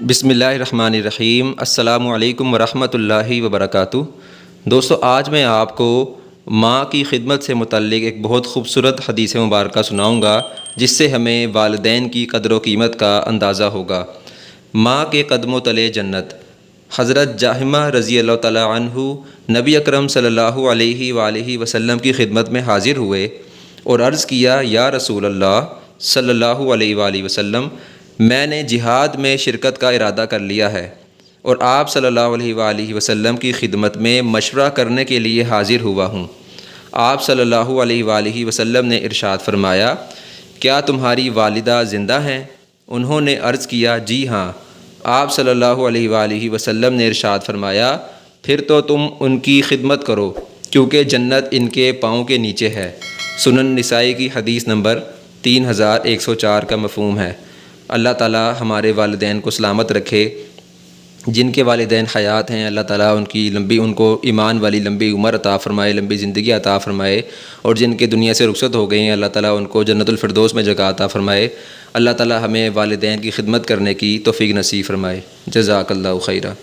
بسم اللہ الرحمن الرحیم۔ السلام علیکم ورحمۃ اللہ وبرکاتہ۔ دوستو، آج میں آپ کو ماں کی خدمت سے متعلق ایک بہت خوبصورت حدیث مبارکہ سناؤں گا، جس سے ہمیں والدین کی قدر و قیمت کا اندازہ ہوگا۔ ماں کے قدموں تلے جنت۔ حضرت جاہمہ رضی اللہ تعالیٰ عنہ نبی اکرم صلی اللہ علیہ وآلہ وسلم کی خدمت میں حاضر ہوئے اور عرض کیا، یا رسول اللہ صلی اللہ علیہ وآلہ وسلم، میں نے جہاد میں شرکت کا ارادہ کر لیا ہے اور آپ صلی اللہ علیہ وآلہ وسلم کی خدمت میں مشورہ کرنے کے لیے حاضر ہوا ہوں۔ آپ صلی اللہ علیہ وآلہ وسلم نے ارشاد فرمایا، کیا تمہاری والدہ زندہ ہیں؟ انہوں نے عرض کیا، جی ہاں۔ آپ صلی اللہ علیہ وآلہ وسلم نے ارشاد فرمایا، پھر تو تم ان کی خدمت کرو، کیونکہ جنت ان کے پاؤں کے نیچے ہے۔ سنن نسائی کی حدیث نمبر 3104 کا مفہوم ہے۔ اللہ تعالیٰ ہمارے والدین کو سلامت رکھے۔ جن کے والدین حیات ہیں، اللہ تعالیٰ ان کو ایمان والی لمبی عمر عطا فرمائے، لمبی زندگی عطا فرمائے، اور جن کے دنیا سے رخصت ہو گئی ہیں، اللہ تعالیٰ ان کو جنت الفردوس میں جگہ عطا فرمائے۔ اللہ تعالیٰ ہمیں والدین کی خدمت کرنے کی توفیق نصیب فرمائے۔ جزاک اللہ خیرہ۔